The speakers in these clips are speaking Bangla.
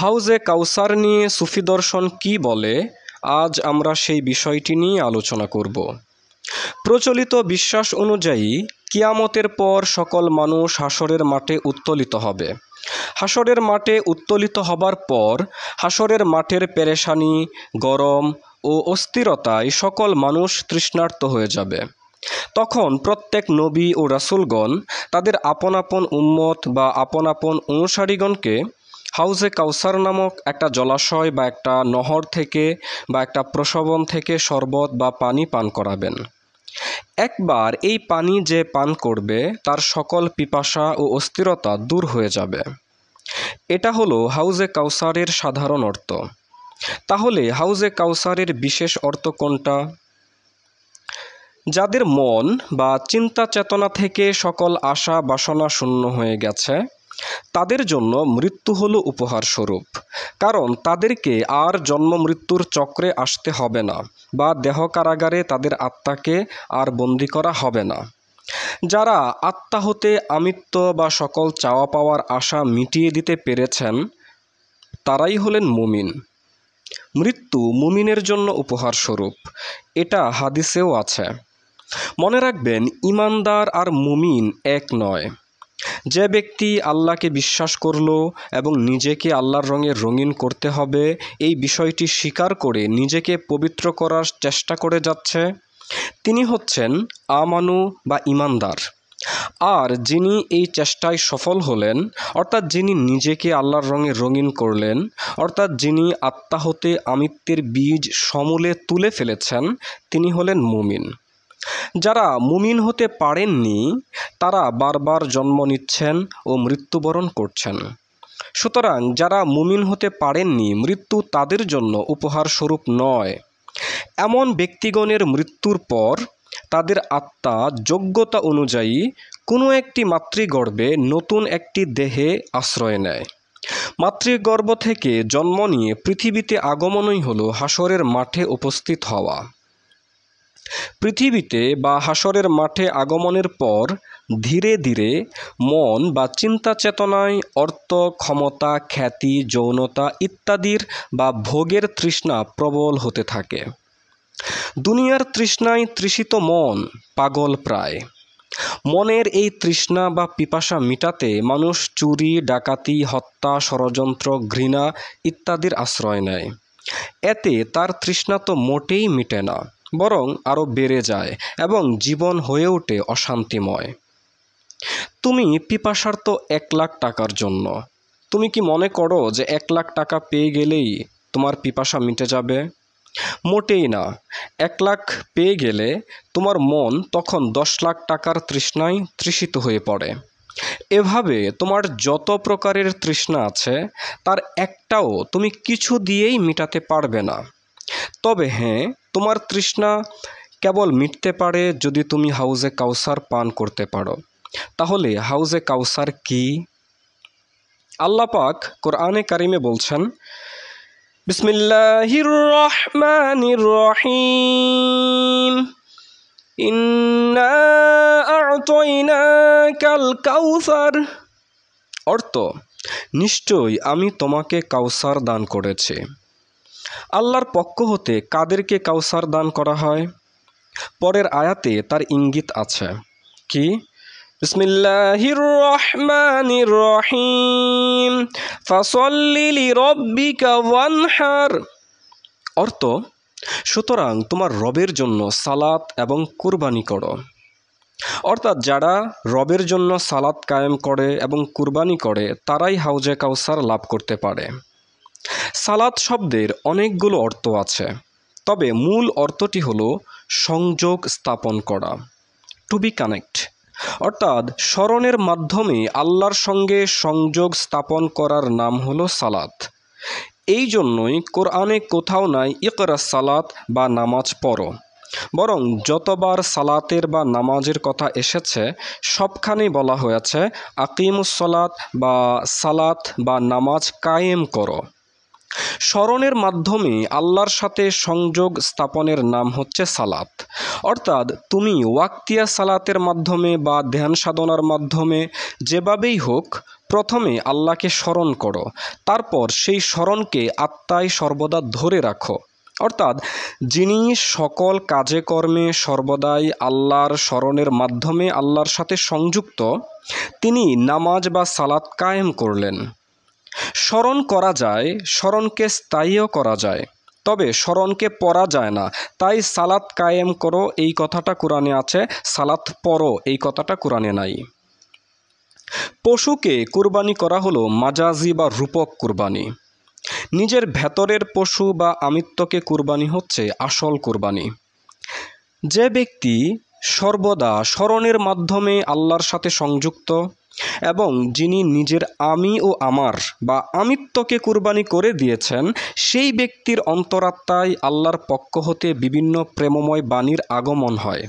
হাউজে কাউসার নিয়ে সুফি দর্শন কী বলে, আজ আমরা সেই বিষয়টি নিয়ে আলোচনা করব। প্রচলিত বিশ্বাস অনুযায়ী কিয়ামতের পর সকল মানুষ হাশরের মাঠে উত্তোলিত হবে। হাশরের মাঠে উত্তোলিত হবার পর হাশরের মাঠের পেরেশানি, গরম ও অস্থিরতায় সকল মানুষ তৃষ্ণার্ত হয়ে যাবে। তখন প্রত্যেক নবী ও রাসূলগণ তাদের আপন আপন উম্মত বা আপন আপন অনুসারীগণকে হাউজে কাউসার নামক একটা জলাশয় বা একটা নহর থেকে বা একটা প্রসবন থেকে শরবত বা পানি পান করাবেন। একবার এই পানি যে পান করবে তার সকল পিপাসা ও অস্থিরতা দূর হয়ে যাবে। এটা হলো হাউজে কাউসারের সাধারণ অর্থ। তাহলে হাউজে কাউসারের বিশেষ অর্থ কোনটা? যাদের মন বা চিন্তা চেতনা থেকে সকল আশা বাসনা শূন্য হয়ে গেছে, তাদের জন্য মৃত্যু হলো উপহার স্বরূপ। কারণ তাদেরকে আর জন্ম মৃত্যুর চক্রে আসতে হবে না, বা দেহ কারাগারে তাদের আত্মাকে আর বন্দি করা হবে না। যারা আত্মা হতে আমিত্ব বা সকল চাওয়া পাওয়ার আশা মিটিয়ে দিতে পেরেছেন, তারাই হলেন মুমিন। মৃত্যু মুমিনের জন্য উপহার স্বরূপ, এটা হাদিসেও আছে। মনে রাখবেন, ঈমানদার আর মুমিন এক নয়। যে ব্যক্তি আল্লাহকে বিশ্বাস করলো এবং নিজেকে আল্লাহর রঙে রঙিন করতে হবে এই বিষয়টি স্বীকার করে নিজেকে পবিত্র করার চেষ্টা করে যাচ্ছে, তিনি হচ্ছেন আমানু বা ঈমানদার। আর যিনি এই চেষ্টায় সফল হলেন, অর্থাৎ যিনি নিজেকে আল্লাহর রঙে রঙিন করলেন, অর্থাৎ যিনি আত্মা হতে আমিত্বের বীজ সমূলে তুলে ফেলেছেন, তিনি হলেন মুমিন। যারা মুমিন হতে পারেননি তারা বারবার জন্ম নিচ্ছেন ও মৃত্যুবরণ করছেন। সুতরাং যারা মুমিন হতে পারেননি, মৃত্যু তাদের জন্য উপহার স্বরূপ নয়। এমন ব্যক্তিগণের মৃত্যুর পর তাদের আত্মা যোগ্যতা অনুযায়ী কোনো একটি মাতৃগর্ভে নতুন একটি দেহে আশ্রয় নেয়। মাতৃগর্ভ থেকে জন্ম নিয়ে পৃথিবীতে আগমনই হলো হাশরের মাঠে উপস্থিত হওয়া। পৃথিবীতে বা হাশরের মাঠে আগমনের পর ধীরে ধীরে মন বা চিন্তা চেতনায় অর্থ, ক্ষমতা, খ্যাতি, যৌনতা ইত্যাদির বা ভোগের তৃষ্ণা প্রবল হতে থাকে। দুনিয়ার তৃষ্ণায় তৃষিত মন পাগল প্রায়। মনের এই তৃষ্ণা বা পিপাসা মিটাতে মানুষ চুরি, ডাকাতি, হত্যা, ষড়যন্ত্র, ঘৃণা ইত্যাদির আশ্রয় নেয়। এতে তার তৃষ্ণা তো মোটেই মিটে না, বরং আরও বেড়ে যায় এবং জীবন হয়ে ওঠে অশান্তিময়। তুমি পিপাসার্ত 1 লাখ টাকার জন্য। তুমি কি মনে করো যে 1 লাখ টাকা পেয়ে গেলেই তোমার পিপাসা মিটে যাবে? মোটেই না। 1 লাখ পেয়ে গেলে তোমার মন তখন 10 লাখ টাকার তৃষ্ণায় তৃষিত হয়ে পড়ে। এভাবে তোমার যত প্রকারের তৃষ্ণা আছে তার একটাও তুমি কিছু দিয়েই মিটাতে পারবে না। তবে হ্যাঁ, তোমার তৃষ্ণা কেবল মিটতে পারে যদি তুমি হাউজে কাউসার পান করতে পারো। তাহলে হাউজে কাউসার কি? আল্লাহ পাক কোরআনে কারিমে বলছেন, বিসমিল্লাহির রহমানির রহিম, ইন্না আ'তাইনাকাল কাউসার। অর্থ, নিশ্চয়ই আমি তোমাকে কাউসার দান করেছি। আল্লাহর পক্ষ হতে কাদেরকে কাউসার দান করা হয়? পরের আয়াতে তার ইঙ্গিত আছে। কি? বিসমিল্লাহির রহমানির রহিম, ফাসল্লি লিরাব্বিকা ওয়ানহার। অর্থ, সুতরাং তোমার রবের জন্য সালাত এবং কুরবানি করো। অর্থাৎ যারা রবের জন্য সালাত কায়েম করে এবং কুরবানি করে তারাই হাউজে কাউসার লাভ করতে পারে। সালাত শব্দের অনেকগুলো অর্থ আছে, তবে মূল অর্থটি হলো সংযোগ স্থাপন করা, টু বি কানেক্ট। অর্থাৎ স্মরণের মাধ্যমে আল্লাহর সঙ্গে সংযোগ স্থাপন করার নাম হলো সালাত। এই জন্যই কোরআনে কোথাও নাই ইকরা সালাত বা নামাজ পড়ো, বরং যতবার সালাতের বা নামাজের কথা এসেছে সবখানেই বলা হয়েছে আকিমুস সালাত বা সালাত বা নামাজ কায়েম করো। স্মরণের মাধ্যমে আল্লাহর সাথে সংযোগ স্থাপনের নাম হচ্ছে সালাত। অর্থাৎ তুমি ওয়াক্তিয়া সালাতের মাধ্যমে বা ধ্যান সাধনার মাধ্যমে যেভাবেই হোক প্রথমে আল্লাহকে স্মরণ করো, তারপর সেই স্মরণকে আত্মায় সর্বদা ধরে রাখো। অর্থাৎ যিনি সকল কাজে কর্মে সর্বদাই আল্লাহর স্মরণের মাধ্যমে আল্লাহর সাথে সংযুক্ত, তিনি নামাজ বা সালাত কায়েম করলেন। স্মরণ করা যায়, স্মরণকে স্থায়ীও করা যায়, তবে স্মরণকে পড়া যায় না। তাই সালাত কায়েম করো এই কথাটা কোরআনে আছে, সালাত পড়ো এই কথাটা কোরআনে নাই। পশুকে কুরবানি করা হলো মাজাজি বা রূপক কুরবানি। নিজের ভেতরের পশু বা আমিত্বকে কুরবানি হচ্ছে আসল কুরবানি। যে ব্যক্তি সর্বদা স্মরণের মাধ্যমে আল্লাহর সাথে সংযুক্ত এবং যিনি নিজের আমি ও আমার বা আমিত্বকে কুরবানি করে দিয়েছেন, সেই ব্যক্তির অন্তরাত্মায় আল্লাহর পক্ষ হতে বিভিন্ন প্রেমময় বাণীর আগমন হয়।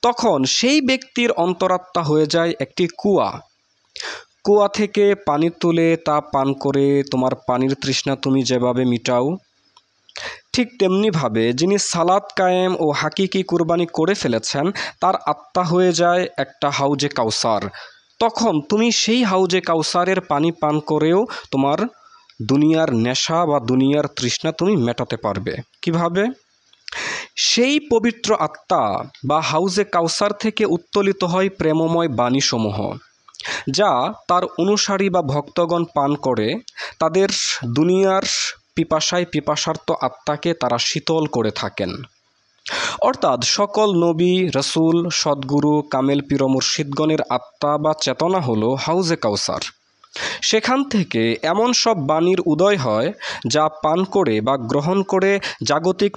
তখন সেই ব্যক্তির অন্তরাত্মা হয়ে যায় একটি কুয়া। কুয়া থেকে পানি তুলে তা পান করে তোমার পানির তৃষ্ণা তুমি যেভাবে মিটাও, ঠিক তেমনিভাবে যিনি সালাত কায়েম ও হাকিকি কুরবানি করে ফেলেছেন, তার আত্মা হয়ে যায় একটা হাউজে কাউসার। তখন তুমি সেই হাউজে কাউসারের পানি পান করেও তোমার দুনিয়ার নেশা বা দুনিয়ার তৃষ্ণা তুমি মেটাতে পারবে। কিভাবে? সেই পবিত্র আত্মা বা হাউজে কাউসার থেকে উত্তোলিত হয় প্রেমময় বাণীসমূহ, যা তার অনুসারী বা ভক্তগণ পান করে তাদের দুনিয়ার পিপাসার্ত আত্মাকে তারা শীতল করে থাকেন। অর্থাৎ সকল নবী, রসুল, সদ্গুরু, কামেল পীর মুর্শিদগণের আত্মা বা চেতনা হলো হাউজে কাউসার। সেখান থেকে এমন সব বাণীর উদয় হয় যা পান করে বা গ্রহণ করে জাগতিক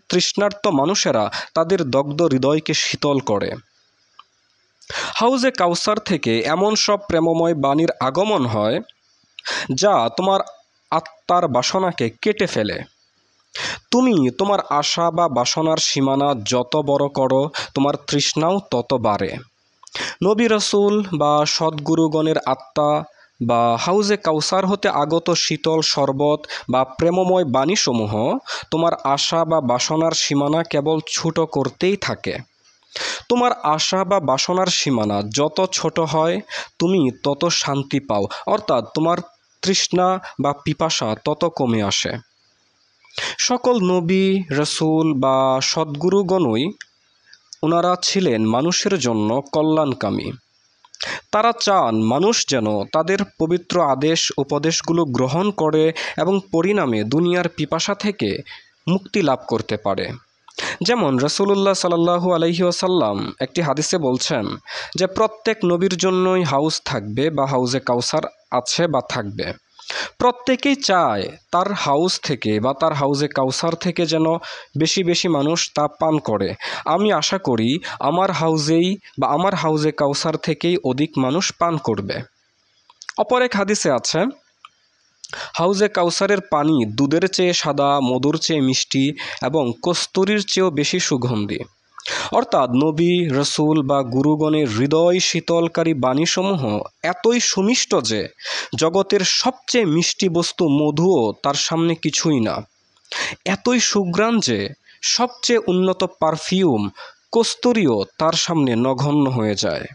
তৃষ্ণার্ত মানুষেরা তাদের দগ্ধ হৃদয়কে শীতল করে। হাউজে কাউসার থেকে এমন সব প্রেমময় বাণীর আগমন হয় যা তোমার আত্মার বাসনাকে কেটে ফেলে। তুমি তোমার আশা বা বাসনার সীমানা যত বড় করো, তোমার তৃষ্ণাও তত বাড়ে। নবী রসুল বা সদ্গুরুগণের আত্মা বা হাউজে কাউসার হতে আগত শীতল শরবত বা প্রেমময় বাণীসমূহ তোমার আশা বা বাসনার সীমানা কেবল ছোট করতেই থাকে। তোমার আশা বা বাসনার সীমানা যত ছোট হয়, তুমি তত শান্তি পাও, অর্থাৎ তোমার তৃষ্ণা বা পিপাসা তত কমে আসে। সকল নবী, রসুল বা সদ্গুরুগণই ওনারা ছিলেন মানুষের জন্য কল্যাণকামী। তারা চান মানুষ যেন তাদের পবিত্র আদেশ উপদেশগুলো গ্রহণ করে এবং পরিণামে দুনিয়ার পিপাসা থেকে মুক্তি লাভ করতে পারে। যেমন রাসূলুল্লাহ সাল্লাল্লাহু আলাইহি ওয়াসাল্লাম একটি হাদিসে বলছেন যে প্রত্যেক নবীর জন্যই হাউজ থাকবে বা হাউজে কাউসার আছে বা থাকবে। প্রত্যেকেই চায় তার হাউজ থেকে বা তার হাউজে কাউসার থেকে যেন বেশি বেশি মানুষ তা পান করে। আমি আশা করি আমার হাউজেই বা আমার হাউজে কাউসার থেকেই অধিক মানুষ পান করবে। অপর এক হাদিসে আছে, হাউজে কাউসারের পানি দুধের চেয়ে সাদা, মধুর চেয়ে মিষ্টি এবং কস্তুরীর চেয়েও বেশি সুগন্ধি। অর্থাৎ নবী, রসুল বা গুরুগণের হৃদয় শীতলকারী বাণীসমূহ এতই সুমিষ্ট যে জগতের সবচেয়ে মিষ্টি বস্তু মধুও তার সামনে কিছুই না। এতই সুঘ্রাণ যে সবচেয়ে উন্নত পারফিউম কস্তুরীও তার সামনে নগণ্য হয়ে যায়।